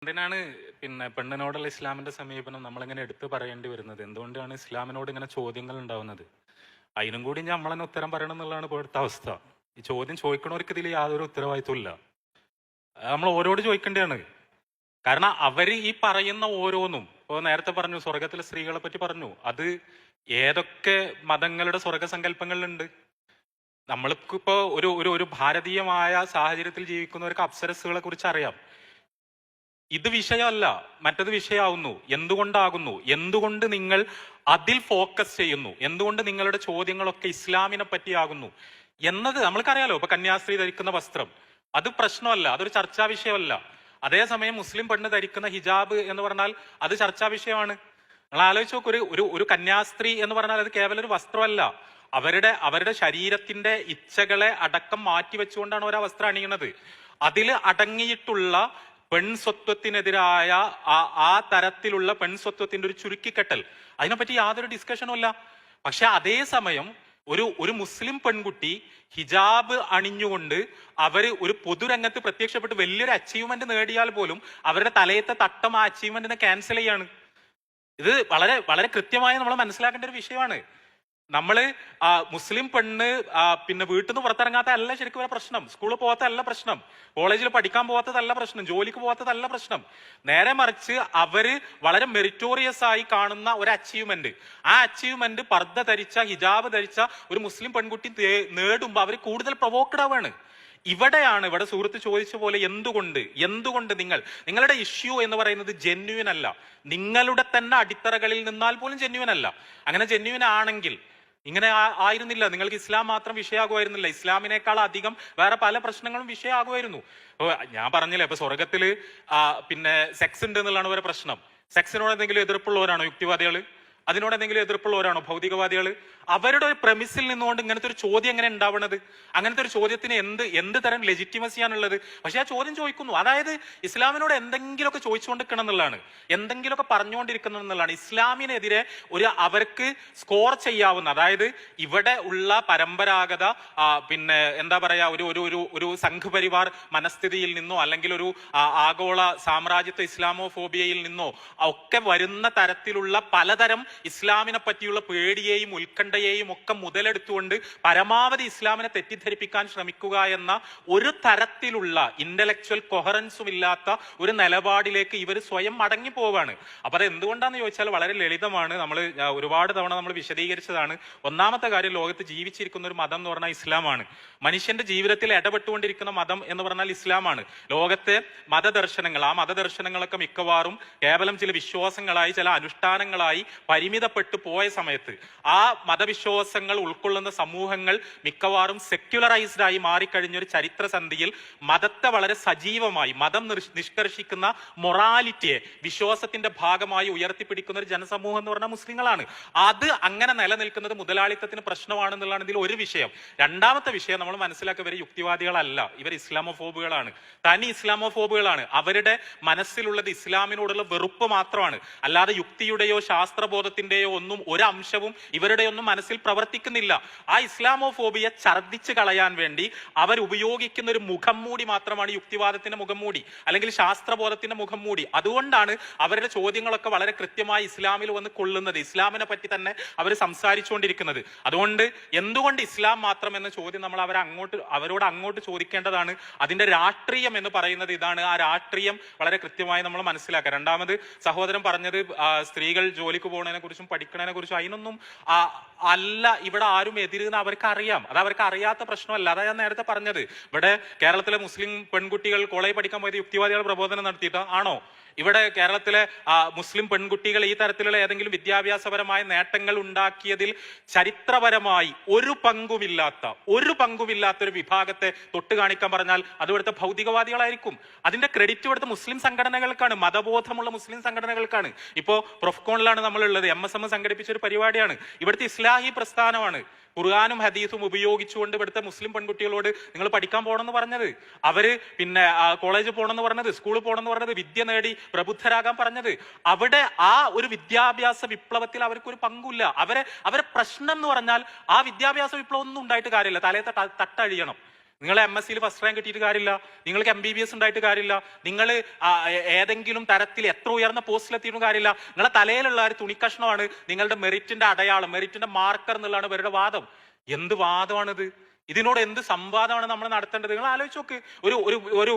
എന്തിനാണ് പെണ്ണിനോടുള്ള ഇസ്ലാമിന്റെ സമീപനം നമ്മളിങ്ങനെ എടുത്തു പറയേണ്ടി വരുന്നത്? എന്തുകൊണ്ടാണ് ഇസ്ലാമിനോട് ഇങ്ങനെ ചോദ്യങ്ങൾ ഉണ്ടാവുന്നത്? അതിനും കൂടി നമ്മൾ തന്നെ ഉത്തരം പറയണം എന്നുള്ളതാണ് ഇപ്പോഴത്തെ അവസ്ഥ. ഈ ചോദ്യം ചോദിക്കണവർക്ക് ഇതിൽ യാതൊരു ഉത്തരവാദിത്വം ഇല്ല. നമ്മൾ ഓരോട് ചോദിക്കേണ്ടതാണ്. കാരണം അവര് ഈ പറയുന്ന ഓരോന്നും, ഇപ്പോൾ നേരത്തെ പറഞ്ഞു സ്വർഗത്തിലെ സ്ത്രീകളെ പറ്റി പറഞ്ഞു, അത് ഏതൊക്കെ മതങ്ങളുടെ സ്വർഗസങ്കല്പങ്ങളിലുണ്ട്? നമ്മൾക്കിപ്പോ ഒരു ഒരു ഒരു ഭാരതീയമായ സാഹചര്യത്തിൽ ജീവിക്കുന്നവർക്ക് അപ്സരസുകളെ കുറിച്ച് അറിയാം. ഇത് വിഷയമല്ല, മറ്റത് വിഷയമാവുന്നു. എന്തുകൊണ്ടാകുന്നു? എന്തുകൊണ്ട് നിങ്ങൾ അതിൽ ഫോക്കസ് ചെയ്യുന്നു? എന്തുകൊണ്ട് നിങ്ങളുടെ ചോദ്യങ്ങളൊക്കെ ഇസ്ലാമിനെ പറ്റിയാകുന്നു എന്നത് നമ്മൾക്കറിയാലോ. ഇപ്പൊ കന്യാസ്ത്രീ ധരിക്കുന്ന വസ്ത്രം അത് പ്രശ്നമല്ല, അതൊരു ചർച്ചാ വിഷയമല്ല. അതേസമയം മുസ്ലിം പെണ്ണ് ധരിക്കുന്ന ഹിജാബ് എന്ന് പറഞ്ഞാൽ അത് ചർച്ചാ വിഷയമാണ്. നിങ്ങൾ ആലോചിച്ച് നോക്ക്, ഒരു കന്യാസ്ത്രീ എന്ന് പറഞ്ഞാൽ അത് കേവലം ഒരു വസ്ത്രമല്ല. അവരുടെ ശരീരത്തിന്റെ ഇച്ഛകളെ അടക്കം മാറ്റി വെച്ചുകൊണ്ടാണ് അവർ ആ വസ്ത്രം അണിയുന്നത്. അതിൽ അടങ്ങിയിട്ടുള്ള പെൺസ്വത്വത്തിനെതിരായ ആ തരത്തിലുള്ള പെൺസ്വത്വത്തിന്റെ ഒരു ചുരുക്കിക്കെട്ടൽ, അതിനെപ്പറ്റി യാതൊരു ഡിസ്കഷനും ഇല്ല. പക്ഷെ അതേസമയം ഒരു മുസ്ലിം പെൺകുട്ടി ഹിജാബ് അണിഞ്ഞുകൊണ്ട് അവര് ഒരു പൊതുരംഗത്ത് പ്രത്യക്ഷപ്പെട്ട് വലിയൊരു അച്ചീവ്മെന്റ് നേടിയാൽ പോലും അവരുടെ തലയത്തെ തട്ടം ആ അച്ചീവ്മെന്റിനെ ക്യാൻസൽ ചെയ്യാണ്. ഇത് വളരെ വളരെ കൃത്യമായി നമ്മൾ മനസ്സിലാക്കേണ്ട ഒരു വിഷയമാണ്. നമ്മള് മുസ്ലിം പെണ്ണ് വീട്ടിൽ നിന്ന് പുറത്തിറങ്ങാത്തതല്ല ശരിക്കും ഒരു പ്രശ്നം. സ്കൂളിൽ പോകാത്തതല്ല പ്രശ്നം, കോളേജിൽ പഠിക്കാൻ പോകാത്തതല്ല പ്രശ്നം, ജോലിക്ക് പോകാത്തതല്ല പ്രശ്നം. നേരെ മറിച്ച് അവര് വളരെ മെറിറ്റോറിയസ് ആയി കാണുന്ന ഒരു അച്ചീവ്മെന്റ്, ആ അച്ചീവ്മെന്റ് പർദ്ദ ധരിച്ച, ഹിജാബ് ധരിച്ച ഒരു മുസ്ലിം പെൺകുട്ടി നേടുമ്പോൾ അവർ കൂടുതൽ പ്രൊവോക്ഡ് ആവാണ്. ഇവിടെ സുഹൃത്ത് ചോദിച്ച പോലെ എന്തുകൊണ്ട് നിങ്ങളുടെ ഇഷ്യൂ എന്ന് പറയുന്നത് ജെന്യുവൻ അല്ല, നിങ്ങളുടെ തന്നെ അടിത്തറകളിൽ നിന്നാൽ പോലും ജെന്യുവൻ അല്ല. അങ്ങനെ ജെന്യുവൻ ആണെങ്കിൽ ഇങ്ങനെ ആയിരുന്നില്ല, നിങ്ങൾക്ക് ഇസ്ലാം മാത്രം വിഷയമാകുമായിരുന്നില്ല, ഇസ്ലാമിനേക്കാൾ അധികം വേറെ പല പ്രശ്നങ്ങളും വിഷയമാകുമായിരുന്നു. ഞാൻ പറഞ്ഞില്ലേ, ഇപ്പൊ സ്വർഗത്തില് സെക്സ് ഉണ്ട് എന്നുള്ളതാണ് ഒരു പ്രശ്നം. സെക്സിനോട് എന്തെങ്കിലും എതിർപ്പുള്ളവരാണോ യുക്തിവാദികള്? അതിനോട് എന്തെങ്കിലും എതിർപ്പുള്ളവരാണോ ഭൗതികവാദികൾ? അവരുടെ ഒരു പ്രമിസിൽ നിന്നുകൊണ്ട് ഇങ്ങനത്തെ ഒരു ചോദ്യം എങ്ങനെ ഉണ്ടാവണത്? അങ്ങനത്തെ ഒരു ചോദ്യത്തിന് എന്ത് തരം ലെജിറ്റിമസിയാണുള്ളത്? പക്ഷെ ആ ചോദ്യം ചോദിക്കുന്നു. അതായത് ഇസ്ലാമിനോട് എന്തെങ്കിലുമൊക്കെ ചോദിച്ചുകൊണ്ടിരിക്കണം എന്നുള്ളതാണ്, എന്തെങ്കിലുമൊക്കെ പറഞ്ഞുകൊണ്ടിരിക്കണം എന്നുള്ളതാണ്. ഇസ്ലാമിനെതിരെ അവർക്ക് സ്കോർ ചെയ്യാവുന്ന, അതായത് ഇവിടെ ഉള്ള പരമ്പരാഗത എന്താ പറയാ ഒരു സംഘപരിവാർ മനസ്ഥിതിയിൽ നിന്നോ അല്ലെങ്കിൽ ഒരു ആഗോള സാമ്രാജ്യത്വ ഇസ്ലാമോഫോബിയയിൽ നിന്നോ ഒക്കെ വരുന്ന തരത്തിലുള്ള പലതരം ഇസ്ലാമിനെ പറ്റിയുള്ള പേടിയെയും ഉത്കണ്ഠയെയും ഒക്കെ മുതലെടുത്തുകൊണ്ട് പരമാവധി ഇസ്ലാമിനെ തെറ്റിദ്ധരിപ്പിക്കാൻ ശ്രമിക്കുക എന്ന ഒരു തരത്തിലുള്ള ഇന്റലക്ച്വൽ കൊഹറൻസും ഇല്ലാത്ത ഒരു നിലപാടിലേക്ക് ഇവർ സ്വയം മടങ്ങി പോവാണ്. അപ്പൊ അത് എന്തുകൊണ്ടാന്ന് ചോദിച്ചാൽ വളരെ ലളിതമാണ്. നമ്മൾ ഒരുപാട് തവണ നമ്മൾ വിശദീകരിച്ചതാണ്. ഒന്നാമത്തെ കാര്യം, ലോകത്ത് ജീവിച്ചിരിക്കുന്ന ഒരു മതം എന്ന് പറഞ്ഞാൽ ഇസ്ലാമാണ്. മനുഷ്യന്റെ ജീവിതത്തിൽ ഇടപെട്ടുകൊണ്ടിരിക്കുന്ന മതം എന്ന് പറഞ്ഞാൽ ഇസ്ലാമാണ്. ലോകത്തെ മതദർശനങ്ങൾ, ആ മതദർശനങ്ങളൊക്കെ മിക്കവാറും കേവലം ചില വിശ്വാസങ്ങളായി, ചില അനുഷ്ഠാനങ്ങളായി പരിമിതപ്പെട്ടു പോയ സമയത്ത് ആ മതവിശ്വാസങ്ങൾ ഉൾക്കൊള്ളുന്ന സമൂഹങ്ങൾ മിക്കവാറും സെക്യുലറൈസ്ഡ് ആയി മാറിക്കഴിഞ്ഞ ഒരു ചരിത്ര സന്ധിയിൽ മതത്തെ വളരെ സജീവമായി, മതം നിഷ്കർഷിക്കുന്ന മൊറാലിറ്റിയെ വിശ്വാസത്തിന്റെ ഭാഗമായി ഉയർത്തിപ്പിടിക്കുന്ന ഒരു ജനസമൂഹം എന്ന് പറഞ്ഞാൽ മുസ്ലിങ്ങളാണ്. അത് അങ്ങനെ നിലനിൽക്കുന്നത് മുതലാളിത്തത്തിന് പ്രശ്നമാണെന്നുള്ളതാണ് ഇതിൽ ഒരു വിഷയം. രണ്ടാമത്തെ വിഷയം, നമ്മൾ മനസ്സിലാക്കുക, ഇവർ യുക്തിവാദികളല്ല, ഇവർ ഇസ്ലാമോഫോബുകളാണ്, തനി ഇസ്ലാമോഫോബുകളാണ്. അവരുടെ മനസ്സിലുള്ളത് ഇസ്ലാമിനോടുള്ള വെറുപ്പ് മാത്രമാണ്, അല്ലാതെ യുക്തിയുടെയോ ശാസ്ത്രബോധത്തിന്റെയോ ഒന്നും ഒരു അംശവും ഇവരുടെ ഒന്നും മനസ്സിൽ പ്രവർത്തിക്കുന്നില്ല. ആ ഇസ്ലാമോഫോബിയെ ഛർദ്ദിച്ചു കളയാൻ വേണ്ടി അവർ ഉപയോഗിക്കുന്ന ഒരു മുഖം മൂടി മാത്രമാണ് യുക്തിവാദത്തിന്റെ മുഖം മൂടി, അല്ലെങ്കിൽ ശാസ്ത്രബോധത്തിന്റെ മുഖം മൂടി. അതുകൊണ്ടാണ് അവരുടെ ചോദ്യങ്ങളൊക്കെ വളരെ കൃത്യമായി ഇസ്ലാമിൽ വന്ന് കൊള്ളുന്നത്, ഇസ്ലാമിനെ പറ്റി തന്നെ അവർ സംസാരിച്ചുകൊണ്ടിരിക്കുന്നത്. അതുകൊണ്ട് എന്തുകൊണ്ട് ഇസ്ലാം മാത്രം എന്ന ചോദ്യം നമ്മൾ അവരോട് അങ്ങോട്ട് ചോദിക്കേണ്ടതാണ്. അതിന്റെ രാഷ്ട്രീയം എന്ന് പറയുന്നത് ഇതാണ്. ആ രാഷ്ട്രീയം വളരെ കൃത്യമായി നമ്മൾ മനസ്സിലാക്കുക. രണ്ടാമത് സഹോദരൻ പറഞ്ഞത് സ്ത്രീകൾ ജോലിക്ക് പോകുന്നതിനെ കുറിച്ചും പഠിക്കുന്നതിനെ കുറിച്ചും, അതിനൊന്നും അല്ല ഇവിടെ ആരും എതിരെന്ന് അവർക്ക് അറിയാം. അത് അവർക്ക് അറിയാത്ത പ്രശ്നമല്ല. അതാ ഞാൻ നേരത്തെ പറഞ്ഞത്. ഇവിടെ കേരളത്തിലെ മുസ്ലിം പെൺകുട്ടികൾ കോളേജ് പഠിക്കാൻ പോയത് യുക്തിവാദികൾ പ്രബോധനം നടത്തിയിട്ട് ആണോ? ഇവിടെ കേരളത്തിലെ മുസ്ലിം പെൺകുട്ടികൾ ഈ തരത്തിലുള്ള ഏതെങ്കിലും വിദ്യാഭ്യാസപരമായ നേട്ടങ്ങൾ ഉണ്ടാക്കിയതിൽ ചരിത്രപരമായി ഒരു പങ്കുമില്ലാത്ത ഒരു വിഭാഗത്തെ തൊട്ട് കാണിക്കാൻ പറഞ്ഞാൽ അത് ഇവിടുത്തെ ഭൗതികവാദികളായിരിക്കും. അതിന്റെ ക്രെഡിറ്റ് ഇവിടുത്തെ മുസ്ലിം സംഘടനകൾക്കാണ്, മതബോധമുള്ള മുസ്ലിം സംഘടനകൾക്കാണ്. ഇപ്പോ പ്രൊഫ്കോണിലാണ് നമ്മളുള്ളത്, MSM സംഘടിപ്പിച്ച ഒരു പരിപാടിയാണ്. ഇവിടുത്തെ ഇസ്ലാഹി പ്രസ്ഥാനമാണ് ഖുർആനും ഹദീസും ഉപയോഗിച്ചുകൊണ്ട് ഇവിടുത്തെ മുസ്ലിം പെൺകുട്ടികളോട് നിങ്ങൾ പഠിക്കാൻ പോകണമെന്ന് പറഞ്ഞത്, അവര് കോളേജിൽ പോകണമെന്ന് പറഞ്ഞത്, സ്കൂളിൽ പോകണമെന്ന് പറഞ്ഞത്, വിദ്യ നേടി പ്രബുദ്ധരാകാൻ പറഞ്ഞത്. അവിടെ ആ ഒരു വിദ്യാഭ്യാസ വിപ്ലവത്തിൽ അവർക്കൊരു പങ്കുമില്ല. അവരെ പ്രശ്നം എന്ന് പറഞ്ഞാൽ ആ വിദ്യാഭ്യാസ വിപ്ലവം ഒന്നും ഉണ്ടായിട്ട് കാര്യമില്ല, തലയത്തെ തട്ടഴിയണം. നിങ്ങൾ MSc ഫസ്റ്റ് റാങ്ക് കിട്ടിയിട്ട് കാര്യമില്ല, നിങ്ങൾക്ക് MBBS ഉണ്ടായിട്ട് കാര്യമില്ല, നിങ്ങൾ ഏതെങ്കിലും തരത്തിൽ എത്ര ഉയർന്ന പോസ്റ്റിലെത്തിയിട്ടും കാര്യമില്ല. നിങ്ങളെ തലയിലുള്ള ഒരു തുണിക്കഷ്ണമാണ് നിങ്ങളുടെ മെറിറ്റിന്റെ അടയാളം, മെറിറ്റിന്റെ മാർക്കർ എന്നുള്ളതാണ് ഇവരുടെ വാദം. എന്ത് വാദമാണിത്? ഇതിനോട് എന്ത് സംവാദമാണ് നമ്മൾ നടത്തേണ്ടത്? നിങ്ങൾ ആലോചിച്ച് നോക്ക്. ഒരു ഒരു ഒരു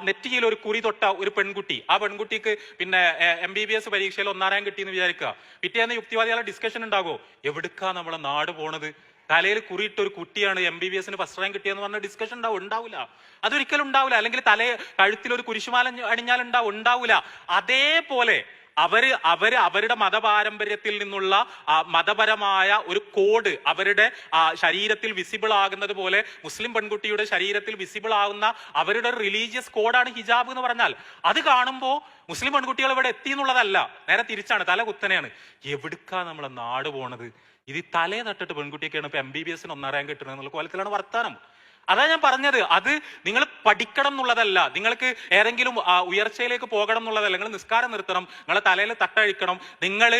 നെറ്റിയിൽ ഒരു കുറി തൊട്ട ഒരു പെൺകുട്ടി, ആ പെൺകുട്ടിക്ക് പിന്നെ MBBS പരീക്ഷയിൽ 1ാം റാങ്ക് കിട്ടിയെന്ന് വിചാരിക്കുക. പിറ്റേന്ന് യുക്തിവാദികളുടെ ഡിസ്കഷൻ ഉണ്ടാകുമോ? എവിടുക്കാ നമ്മളെ നാട് പോണത്? തലയിൽ കുറിയിട്ട ഒരു കുട്ടിയാണ് MBBS ഫസ്റ്റ് റാങ്ക് കിട്ടിയെന്ന് പറഞ്ഞ ഡിസ്കഷൻ ഉണ്ടാവില്ല. അതൊരിക്കലും ഉണ്ടാവില്ല. അല്ലെങ്കിൽ കഴുത്തിൽ ഒരു കുരിശുമാല അണിഞ്ഞാൽ ഉണ്ടാവില്ല. അതേപോലെ അവരുടെ മതപാരമ്പര്യത്തിൽ നിന്നുള്ള മതപരമായ ഒരു കോഡ് അവരുടെ ശരീരത്തിൽ വിസിബിൾ ആകുന്നത് പോലെ മുസ്ലിം പെൺകുട്ടിയുടെ ശരീരത്തിൽ വിസിബിൾ ആകുന്ന അവരുടെ റിലീജിയസ് കോഡാണ് ഹിജാബ് എന്ന് പറഞ്ഞാൽ. അത് കാണുമ്പോൾ മുസ്ലിം പെൺകുട്ടികൾ ഇവിടെ എത്തി എന്നുള്ളതല്ല, നേരെ തിരിച്ചാണ്, തല കുത്തനെയാണ്. എവിടുക്കാ നമ്മളെ നാട് പോണത്? ഇത് തലേ തട്ടിട്ട് പെൺകുട്ടിയൊക്കെയാണ് ഇപ്പൊ MBBS 1ാം റാങ്ക് കിട്ടുന്നത് എന്നുള്ള കോലത്തിലാണ് വർത്താനം. അതാ ഞാൻ പറഞ്ഞത്, അത് നിങ്ങൾ പഠിക്കണം എന്നുള്ളതല്ല, നിങ്ങൾക്ക് ഏതെങ്കിലും ഉയർച്ചയിലേക്ക് പോകണം എന്നുള്ളതല്ല. നിങ്ങൾ നിസ്കാരം നിർത്തണം, നിങ്ങളെ തലയിൽ തട്ടഴിക്കണം, നിങ്ങൾ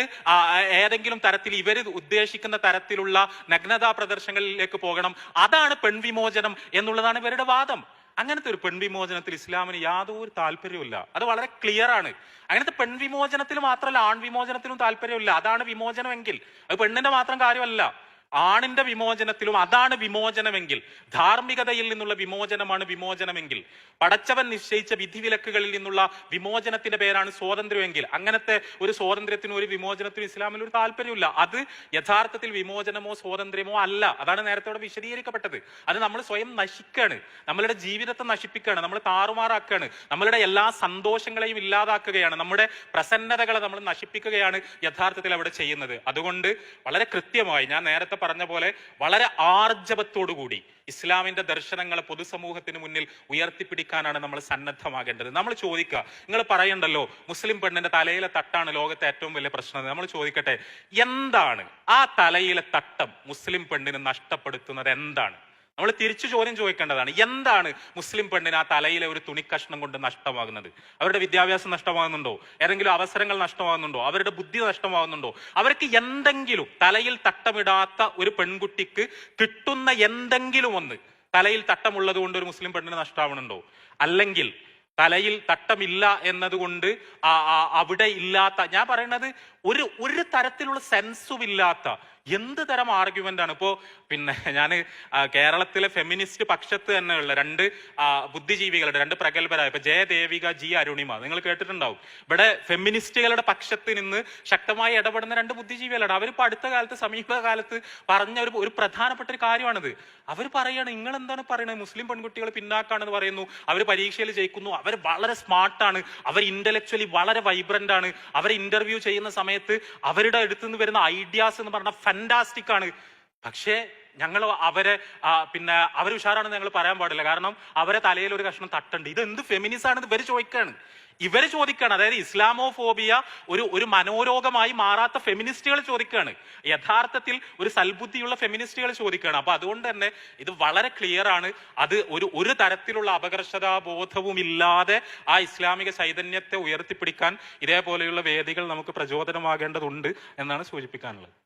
ഏതെങ്കിലും തരത്തിൽ ഇവർ ഉദ്ദേശിക്കുന്ന തരത്തിലുള്ള നഗ്നതാ പ്രദർശനങ്ങളിലേക്ക് പോകണം. അതാണ് പെൺവിമോചനം എന്നുള്ളതാണ് ഇവരുടെ വാദം. അങ്ങനത്തെ ഒരു പെൺവിമോചനത്തിൽ ഇസ്ലാമിന് യാതൊരു താല്പര്യമില്ല. അത് വളരെ ക്ലിയർ ആണ്. അങ്ങനത്തെ പെൺവിമോചനത്തിൽ മാത്രമല്ല ആൺവിമോചനത്തിലും താല്പര്യമില്ല. അതാണ് വിമോചനമെങ്കിൽ അത് പെണ്ണിന്റെ മാത്രം കാര്യമല്ല, ആണിന്റെ വിമോചനത്തിലും അതാണ് വിമോചനമെങ്കിൽ, ധാർമ്മികതയിൽ നിന്നുള്ള വിമോചനമാണ് വിമോചനമെങ്കിൽ, പടച്ചവൻ നിശ്ചയിച്ച വിധിവിലക്കുകളിൽ നിന്നുള്ള വിമോചനത്തിന്റെ പേരാണ് സ്വാതന്ത്ര്യമെങ്കിൽ, അങ്ങനത്തെ ഒരു സ്വാതന്ത്ര്യത്തിനും ഒരു വിമോചനത്തിനും ഇസ്ലാമിൽ ഒരു താല്പര്യമില്ല. അത് യഥാർത്ഥത്തിൽ വിമോചനമോ സ്വാതന്ത്ര്യമോ അല്ല. അതാണ് നേരത്തെ ഇവിടെ വിശദീകരിക്കപ്പെട്ടത്. അത് നമ്മൾ സ്വയം നശിക്കുകയാണ്, നമ്മളുടെ ജീവിതത്തെ നശിപ്പിക്കുകയാണ്, നമ്മൾ താറുമാറാക്കുകയാണ്, നമ്മളുടെ എല്ലാ സന്തോഷങ്ങളെയും ഇല്ലാതാക്കുകയാണ്, നമ്മുടെ പ്രസന്നതകളെ നമ്മൾ നശിപ്പിക്കുകയാണ് യഥാർത്ഥത്തിൽ അവിടെ ചെയ്യുന്നത്. അതുകൊണ്ട് വളരെ കൃത്യമായി ഞാൻ നേരത്തെ പറഞ്ഞ പോലെ വളരെ ആർജവത്തോടുകൂടി ഇസ്ലാമിന്റെ ദർശനങ്ങളെ പൊതുസമൂഹത്തിന് മുന്നിൽ ഉയർത്തിപ്പിടിക്കാനാണ് നമ്മൾ സന്നദ്ധമാകേണ്ടത്. നമ്മൾ ചോദിക്കുക, നിങ്ങൾ പറയണ്ടല്ലോ മുസ്ലിം പെണ്ണിന്റെ തലയിലെ തട്ടാണ് ലോകത്തെ ഏറ്റവും വലിയ പ്രശ്നം. നമ്മൾ ചോദിക്കട്ടെ, എന്താണ് ആ തലയിലെ തട്ടം മുസ്ലിം പെണ്ണിന് നഷ്ടപ്പെടുത്തുന്നത്? എന്താണ്? നമ്മൾ തിരിച്ചു ചോദ്യം ചോദിക്കേണ്ടതാണ്. എന്താണ് മുസ്ലിം പെണ്ണിന് ആ തലയിലെ ഒരു തുണിക്കഷ്ണം കൊണ്ട് നഷ്ടമാകുന്നത്? അവരുടെ വിദ്യാഭ്യാസം നഷ്ടമാകുന്നുണ്ടോ? ഏതെങ്കിലും അവസരങ്ങൾ നഷ്ടമാകുന്നുണ്ടോ? അവരുടെ ബുദ്ധി നഷ്ടമാകുന്നുണ്ടോ? അവർക്ക് എന്തെങ്കിലും, തലയിൽ തട്ടമിടാത്ത ഒരു പെൺകുട്ടിക്ക് കിട്ടുന്ന എന്തെങ്കിലും ഒന്ന് തലയിൽ തട്ടമുള്ളത് കൊണ്ട് ഒരു മുസ്ലിം പെണ്ണിന് നഷ്ടമാവുന്നുണ്ടോ? അല്ലെങ്കിൽ തലയിൽ തട്ടമില്ല എന്നതുകൊണ്ട് അവിടെ ഇല്ലാത്ത, ഞാൻ പറയുന്നത് ഒരു തരത്തിലുള്ള സെൻസും ഇല്ലാത്ത എന്ത് തരം ആർഗ്യുമെന്റ് ആണ്? ഇപ്പോ പിന്നെ ഞാൻ കേരളത്തിലെ ഫെമിനിസ്റ്റ് പക്ഷത്ത് തന്നെയുള്ള രണ്ട് ബുദ്ധിജീവികളുടെ, രണ്ട് പ്രഗത്ഭരായ, ഇപ്പൊ ജയദേവിക, ജി അരുണിമ, നിങ്ങൾ കേട്ടിട്ടുണ്ടാവും. ഇവിടെ ഫെമിനിസ്റ്റുകളുടെ പക്ഷത്ത് നിന്ന് ശക്തമായി ഇടപെടുന്ന രണ്ട് ബുദ്ധിജീവികളാണ്. അവരിപ്പോ അടുത്ത കാലത്ത്, സമീപകാലത്ത് പറഞ്ഞ ഒരു പ്രധാനപ്പെട്ട ഒരു കാര്യമാണിത്. അവർ പറയാണ്, നിങ്ങൾ എന്താണ് പറയുന്നത്? മുസ്ലിം പെൺകുട്ടികൾ പിന്നാക്കാണെന്ന് പറയുന്നു, അവർ പരീക്ഷയിൽ ജയിക്കുന്നു, അവർ വളരെ സ്മാർട്ടാണ്, അവർ ഇന്റലക്ച്വലി വളരെ വൈബ്രന്റ് ആണ്, അവർ ഇന്റർവ്യൂ ചെയ്യുന്ന സമയത്ത് അവരുടെ അടുത്തുനിന്ന് വരുന്ന ഐഡിയാസ് എന്ന് പറഞ്ഞാൽ ഫാന്റാസ്റ്റിക് ആണ്. പക്ഷേ ഞങ്ങൾ അവരെ അവർ ഉഷാറാണെന്ന് ഞങ്ങൾ പറയാൻ പാടില്ല, കാരണം അവരെ തലയിൽ ഒരു കഷ്ണം തട്ടുണ്ട്. ഇത് എന്ത് ഫെമിനിസാണെന്ന് ഇവര് ചോദിക്കാണ്. അതായത് ഇസ്ലാമോഫോബിയ ഒരു മനോരോഗമായി മാറാത്ത ഫെമിനിസ്റ്റുകൾ ചോദിക്കുകയാണ്. യഥാർത്ഥത്തിൽ ഒരു സൽബുദ്ധിയുള്ള ഫെമിനിസ്റ്റുകൾ ചോദിക്കുകയാണ്. അപ്പൊ അതുകൊണ്ട് തന്നെ ഇത് വളരെ ക്ലിയർ ആണ്. അത് ഒരു തരത്തിലുള്ള അപകർഷതാബോധവും ഇല്ലാതെ ആ ഇസ്ലാമിക ചൈതന്യത്തെ ഉയർത്തിപ്പിടിക്കാൻ ഇതേപോലെയുള്ള വേദികൾ നമുക്ക് പ്രചോദനമാകേണ്ടതുണ്ട് എന്നാണ് സൂചിപ്പിക്കാനുള്ളത്.